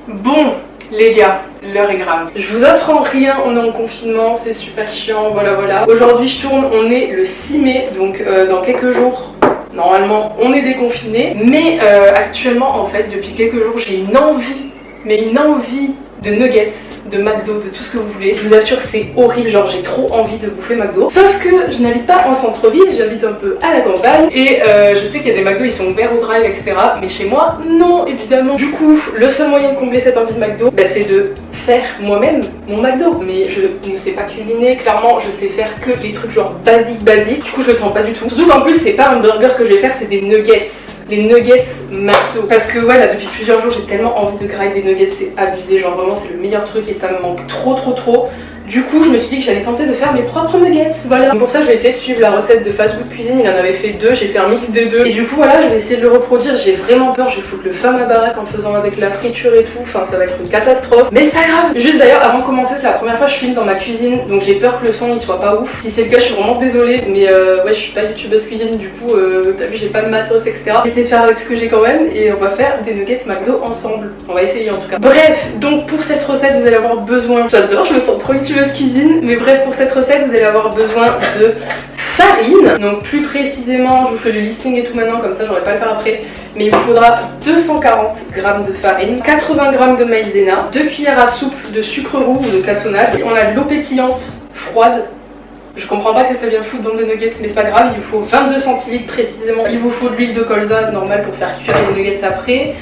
Bon les gars, l'heure est grave. Je vous apprends rien, on est en confinement, c'est super chiant, voilà. Aujourd'hui je tourne, on est le 6 mai, donc dans quelques jours, normalement on est déconfiné. Mais actuellement en fait, depuis quelques jours, j'ai une envie de nuggets, de McDo, de tout ce que vous voulez. Je vous assure c'est horrible, genre j'ai trop envie de bouffer McDo. Sauf que je n'habite pas en centre-ville, j'habite un peu à la campagne. Et je sais qu'il y a des McDo, ils sont ouverts au drive, etc. Mais chez moi, non, évidemment. Du coup, le seul moyen de combler cette envie de McDo, bah, c'est de faire moi-même mon McDo. Mais je ne sais pas cuisiner, clairement, je sais faire que les trucs genre basiques. Du coup, je le sens pas du tout. Surtout qu'en plus, c'est pas un burger que je vais faire, c'est des nuggets. Les nuggets McDo. Parce que ouais, là depuis plusieurs jours j'ai tellement envie de grind des nuggets, c'est abusé, genre vraiment c'est le meilleur truc et ça me manque trop. Du coup je me suis dit que j'allais tenter de faire mes propres nuggets, voilà. Donc pour ça je vais essayer de suivre la recette de Fast Food Cuisine, il en avait fait deux, j'ai fait un mix des deux. Et du coup voilà, je vais essayer de le reproduire, j'ai vraiment peur, je vais foutre le feu à ma baraque en faisant avec la friture et tout, enfin ça va être une catastrophe. Mais c'est pas grave. Juste d'ailleurs avant de commencer, c'est la première fois que je filme dans ma cuisine, donc j'ai peur que le son il soit pas ouf. Si c'est le cas je suis vraiment désolée, mais ouais je suis pas youtubeuse cuisine, du coup t'as vu j'ai pas de matos etc. J'essaie de faire avec ce que j'ai quand même et on va faire des nuggets McDo ensemble. On va essayer en tout cas. Bref, donc pour cette recette vous allez avoir besoin, j'adore, je me sens trop youtubeuse cuisine, mais bref pour cette recette vous allez avoir besoin de farine. Donc plus précisément, je vous fais le listing et tout maintenant, comme ça j'aurais pas à le faire après. Mais il vous faudra 240 g de farine, 80 g de maïzena, 2 cuillères à soupe de sucre roux ou de cassonade. On a de l'eau pétillante froide. Je comprends pas que ça vient foutre dans des nuggets, mais c'est pas grave, il vous faut 22 centilitres précisément. Il vous faut de l'huile de colza normale pour faire cuire les nuggets après.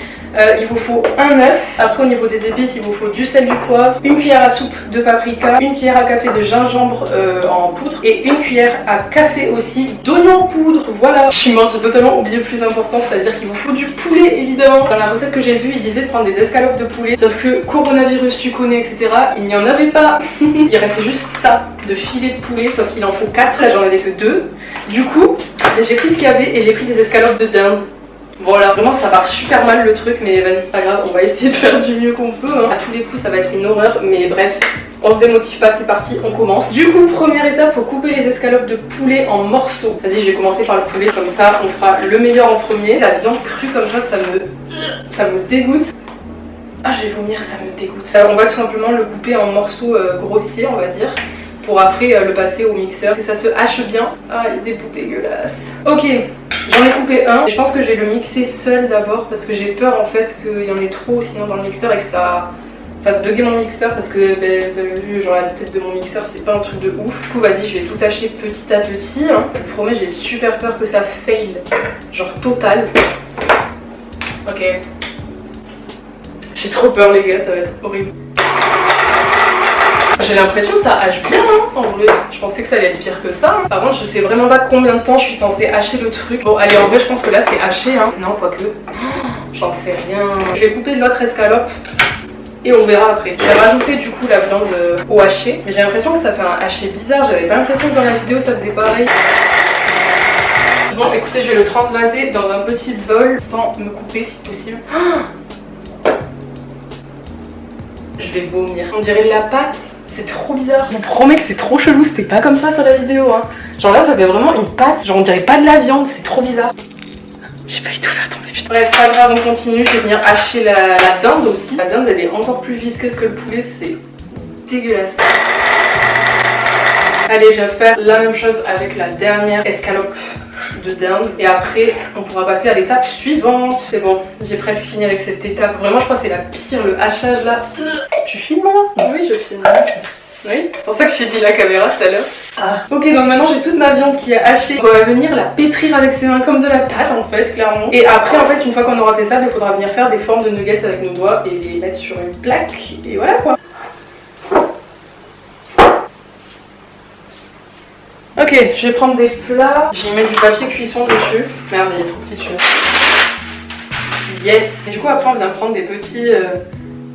Il vous faut un œuf. Après au niveau des épices, il vous faut du sel, du poivre, une cuillère à soupe de paprika, une cuillère à café de gingembre en poudre et une cuillère à café aussi d'oignon en poudre. Voilà. J'ai totalement oublié le plus important, c'est-à-dire qu'il vous faut du poulet évidemment. Dans la recette que j'ai vue, il disait de prendre des escalopes de poulet. Sauf que coronavirus, tu connais, etc. Il n'y en avait pas. Il restait juste ça de filet de poulet, sauf qu'il en faut 4. Là j'en avais que 2. Du coup, j'ai pris ce qu'il y avait et j'ai pris des escalopes de dinde. Voilà, vraiment ça part super mal le truc, mais vas-y c'est pas grave, on va essayer de faire du mieux qu'on peut hein. À tous les coups ça va être une horreur, mais bref, on se démotive pas, c'est parti, on commence. Du coup, première étape, faut couper les escalopes de poulet en morceaux. Vas-y, je vais commencer par le poulet, comme ça on fera le meilleur en premier. La viande crue comme ça me dégoûte. Ah je vais vomir, ça me dégoûte. On va tout simplement le couper en morceaux grossiers on va dire, pour après le passer au mixeur, que ça se hache bien. Ah il y a des bouts dégueulasses. Ok, j'en ai coupé un et je pense que je vais le mixer seul d'abord parce que j'ai peur en fait qu'il y en ait trop sinon dans le mixeur et que ça fasse bugger mon mixeur parce que vous avez vu genre la tête de mon mixeur c'est pas un truc de ouf. Du coup vas-y je vais tout hacher petit à petit hein. Je vous promets j'ai super peur que ça fail, genre total. Ok. J'ai trop peur les gars, ça va être horrible. J'ai l'impression que ça hache bien hein, en vrai. Je pensais que ça allait être pire que ça hein. Par contre je sais vraiment pas combien de temps je suis censée hacher le truc. Bon allez en vrai je pense que là c'est haché hein. Non quoique, j'en sais rien. Je vais couper de l'autre escalope et on verra après. Je vais rajouter du coup la viande au haché. Mais j'ai l'impression que ça fait un haché bizarre. J'avais pas l'impression que dans la vidéo ça faisait pareil. Bon écoutez je vais le transvaser dans un petit bol sans me couper si possible. Je vais vomir. On dirait de la pâte. C'est trop bizarre. Je vous promets que c'est trop chelou, c'était pas comme ça sur la vidéo hein. Genre là ça fait vraiment une pâte, genre on dirait pas de la viande, c'est trop bizarre. J'ai pas eu tout faire tomber putain. Bref, c'est pas grave, on continue, je vais venir hacher la dinde aussi. La dinde elle est encore plus visqueuse que le poulet, c'est dégueulasse. Allez, je vais faire la même chose avec la dernière escalope de dinde et après on pourra passer à l'étape suivante. C'est bon, j'ai presque fini avec cette étape. Vraiment je crois que c'est la pire, le hachage là. Tu filmes là? Oui je filme. Oui, c'est pour ça que je t'ai dit la caméra tout à l'heure. Ah. Ok donc maintenant j'ai toute ma viande qui est hachée. On va venir la pétrir avec ses mains comme de la pâte en fait clairement. Et après en fait une fois qu'on aura fait ça, il faudra venir faire des formes de nuggets avec nos doigts et les mettre sur une plaque et voilà quoi. Ok, je vais prendre des plats, je vais mettre du papier cuisson dessus. Merde, il est trop petit celui-là. Yes. Et du coup après on vient prendre des petits,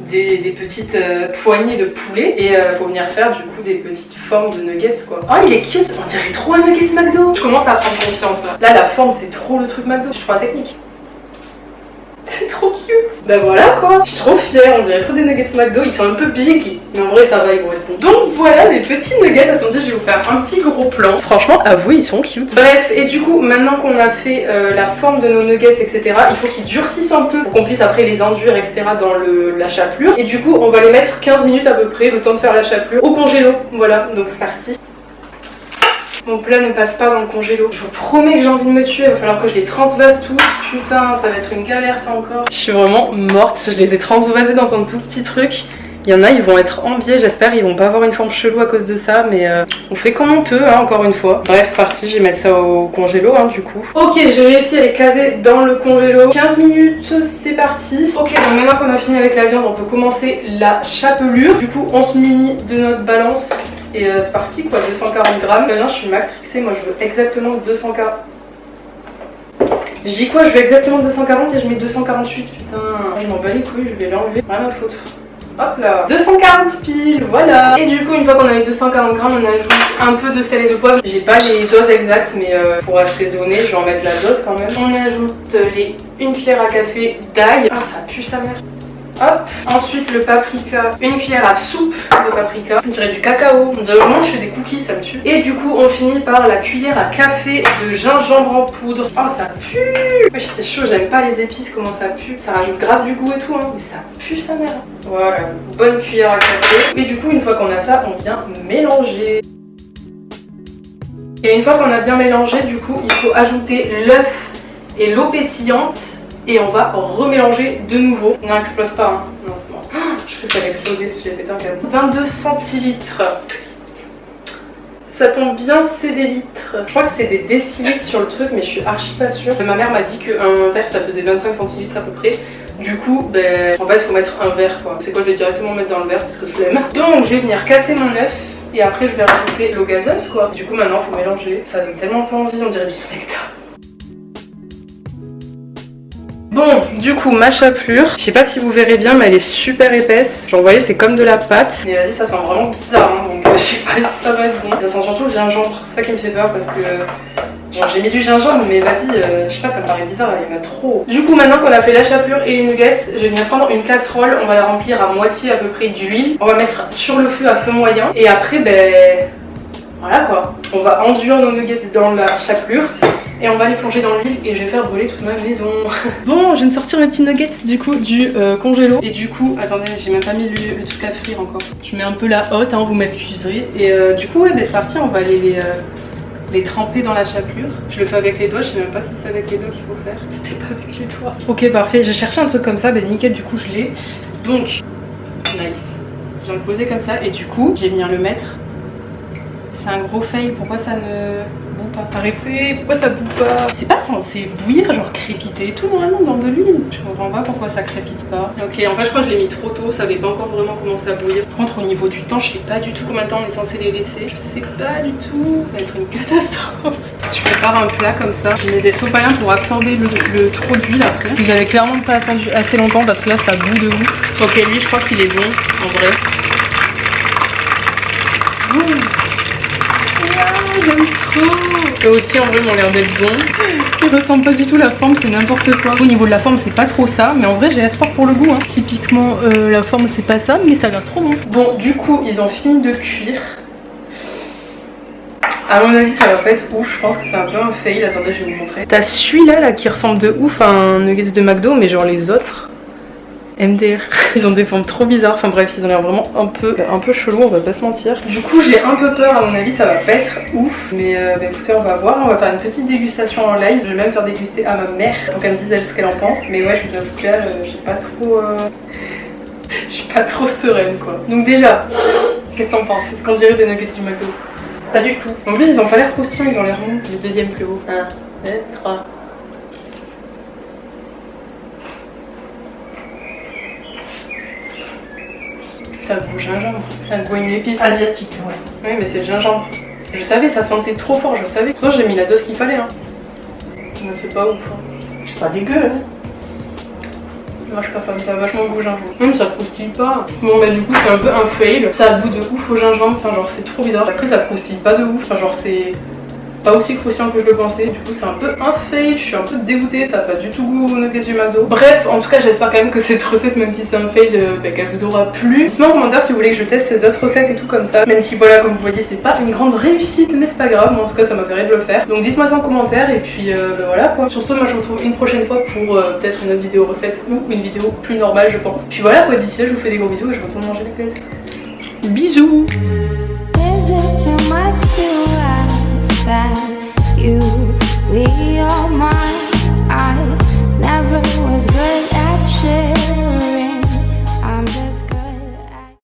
des petites poignées de poulet et faut venir faire du coup des petites formes de nuggets quoi. Oh il est cute, on dirait trop un nuggets McDo. Je commence à prendre confiance là. Là la forme c'est trop le truc McDo, je trouve la technique. C'est trop cute. Bah voilà quoi, je suis trop fière, on dirait trop des nuggets McDo, ils sont un peu big, mais en vrai ça va, ils vont être bons. Donc voilà les petits nuggets, attendez je vais vous faire un petit gros plan. Franchement avouez ils sont cute. Bref, et du coup maintenant qu'on a fait la forme de nos nuggets etc, il faut qu'ils durcissent un peu pour qu'on puisse après les induire etc dans la chapelure. Et du coup on va les mettre 15 minutes à peu près, le temps de faire la chapelure, au congélo. Voilà, donc c'est parti. Mon plat ne passe pas dans le congélo. Je vous promets que j'ai envie de me tuer, il va falloir que je les transvase tous. Putain, ça va être une galère ça encore. Je suis vraiment morte, je les ai transvasés dans un tout petit truc. Il y en a, ils vont être en biais, j'espère, ils vont pas avoir une forme chelou à cause de ça, mais on fait comme on peut, hein, encore une fois. Bref, c'est parti, je vais mettre ça au congélo, hein, du coup. Ok, j'ai réussi à les caser dans le congélo. 15 minutes, c'est parti. Ok, donc maintenant qu'on a fini avec la viande, on peut commencer la chapelure. Du coup, on se munit de notre balance. Et c'est parti quoi, 240 grammes. Maintenant je suis matrixée, moi je veux exactement 240. Je dis quoi, je veux exactement 240 et je mets 248, putain. Je m'en bats les couilles, je vais l'enlever, rien à foutre. Hop là, 240 piles, voilà. Et du coup une fois qu'on a les 240 grammes, on ajoute un peu de sel et de poivre. J'ai pas les doses exactes mais pour assaisonner, je vais en mettre la dose quand même. On ajoute les 1 cuillère à café d'ail. Ah ça pue sa mère. Hop, ensuite le paprika, 1 cuillère à soupe de paprika, on dirait du cacao, on dirait vraiment que je fais des cookies, ça me tue. Et du coup on finit par la cuillère à café de gingembre en poudre. Oh ça pue. Wesh c'est chaud, j'aime pas les épices, comment ça pue. Ça rajoute grave du goût et tout hein, mais ça pue sa mère. Voilà, bonne cuillère à café. Et du coup une fois qu'on a ça, on vient mélanger. Et une fois qu'on a bien mélangé, du coup il faut ajouter l'œuf et l'eau pétillante. Et on va remélanger de nouveau. Non, explose pas, hein. Non, c'est bon. Oh, je crois que ça va exploser, j'ai pété un câble. 22 centilitres. Ça tombe bien, c'est des litres. Je crois que c'est des décilitres sur le truc, mais je suis archi pas sûre. Ma mère m'a dit qu'un verre ça faisait 25 centilitres à peu près. Du coup, ben, en fait, il faut mettre un verre quoi. C'est quoi, je vais directement mettre dans le verre parce que je l'aime. Donc, je vais venir casser mon œuf. Et après, je vais rajouter l'eau gazeuse quoi. Du coup, maintenant, il faut mélanger. Ça donne tellement pas envie, on dirait du spectacle. Bon, du coup, ma chapelure, je sais pas si vous verrez bien, mais elle est super épaisse. Genre, vous voyez, c'est comme de la pâte. Mais vas-y, ça sent vraiment bizarre, hein, donc je sais pas si ça va être bon. Ça sent surtout le gingembre, c'est ça qui me fait peur parce que... Genre, j'ai mis du gingembre, mais vas-y, je sais pas, ça me paraît bizarre, il y en a trop. Du coup, maintenant qu'on a fait la chapelure et les nuggets, je vais venir prendre une casserole, on va la remplir à moitié à peu près d'huile. On va mettre sur le feu à feu moyen. Et après, ben... Voilà quoi. On va enduire nos nuggets dans la chapelure. Et on va les plonger dans l'huile et je vais faire brûler toute ma maison. Bon, je viens de sortir mes petits nuggets du coup du congélo. Et du coup, attendez, j'ai même pas mis le truc à frire encore. Je mets un peu la hotte, hein, vous m'excuserez. Et du coup, ouais, ben, c'est parti, on va aller les tremper dans la chapelure. Je le fais avec les doigts, je sais même pas si c'est avec les doigts qu'il faut faire. C'était pas avec les doigts. Ok, parfait, j'ai cherché un truc comme ça, ben nickel, du coup je l'ai. Donc, nice. Je viens le poser comme ça et du coup, je vais venir le mettre. C'est un gros fail, pourquoi ça ne boue pas? Arrêtez, pourquoi ça boue pas? C'est pas censé bouillir, genre crépiter et tout normalement dans de l'huile. Je comprends pas pourquoi ça crépite pas. Ok, en fait je crois que je l'ai mis trop tôt, ça avait pas encore vraiment commencé à bouillir. Par contre au niveau du temps, je sais pas du tout combien de temps on est censé les laisser. Je sais pas du tout, ça va être une catastrophe. Je prépare un plat comme ça. Je mets des sopalins pour absorber le trop d'huile après. J'avais clairement pas attendu assez longtemps parce que là ça boue de ouf. Ok, lui je crois qu'il est bon en vrai. J'aime trop. Et aussi en vrai ils m'ont l'air d'être bons. Ils ressemblent pas du tout, la forme c'est n'importe quoi. Au niveau de la forme c'est pas trop ça, mais en vrai j'ai espoir pour le goût hein. Typiquement la forme c'est pas ça, mais ça a l'air trop bon. Bon du coup ils ont fini de cuire. À mon avis ça va pas être ouf, je pense que c'est un peu un fail, attendez je vais vous montrer. T'as celui-là là qui ressemble de ouf à un nuggets de McDo, mais genre les autres... MDR. Ils ont des formes trop bizarres, enfin bref, ils ont l'air vraiment un peu chelou, on va pas se mentir. Du coup j'ai un peu peur, à mon avis ça va pas être ouf. Mais bah, écoutez, on va voir, on va faire une petite dégustation en live. Je vais même faire déguster à ma mère pour qu'elle me dise elle ce qu'elle en pense. Mais ouais, je vous avoue que là, j'ai pas trop... je suis pas trop sereine quoi. Donc déjà, qu'est-ce que t'en penses? Est-ce qu'on dirait des nuggets du McDo? Pas du tout. En plus ils ont pas l'air croustillants, ils ont l'air bons. Le deuxième plus haut. 1, 2, 3. Ça a le goût gingembre, c'est un goût une épice. Asiatique, ouais. Oui, mais c'est gingembre. Je savais, ça sentait trop fort, je savais. Pourtant, j'ai mis la dose qu'il fallait. Hein. Mais c'est pas ouf. Hein. C'est pas dégueu, hein. Moi, je suis pas fan, ça a vachement goût gingembre. Même ça croustille pas. Bon, mais du coup, c'est un peu un fail. Ça a le goût de ouf au gingembre, enfin, genre, c'est trop bizarre. Après, ça croustille pas de ouf, enfin, genre, c'est. pas aussi croustillant que je le pensais. Du coup c'est un peu un fail, je suis un peu dégoûtée, ça n'a pas du tout goût aux nuggets du McDo. Bref, en tout cas j'espère quand même que cette recette, même si c'est un fail, qu'elle vous aura plu. Dites-moi en commentaire si vous voulez que je teste d'autres recettes et tout comme ça. Même si voilà, comme vous voyez, c'est pas une grande réussite, mais c'est pas grave, moi en tout cas ça m'a fait rire de le faire. Donc dites-moi ça en commentaire et puis voilà quoi. Sur ce, moi je vous retrouve une prochaine fois pour peut-être une autre vidéo recette ou une vidéo plus normale je pense. Puis voilà quoi, d'ici là je vous fais des gros bisous et je retourne manger la glace. Bisous. Is it too much to ask that you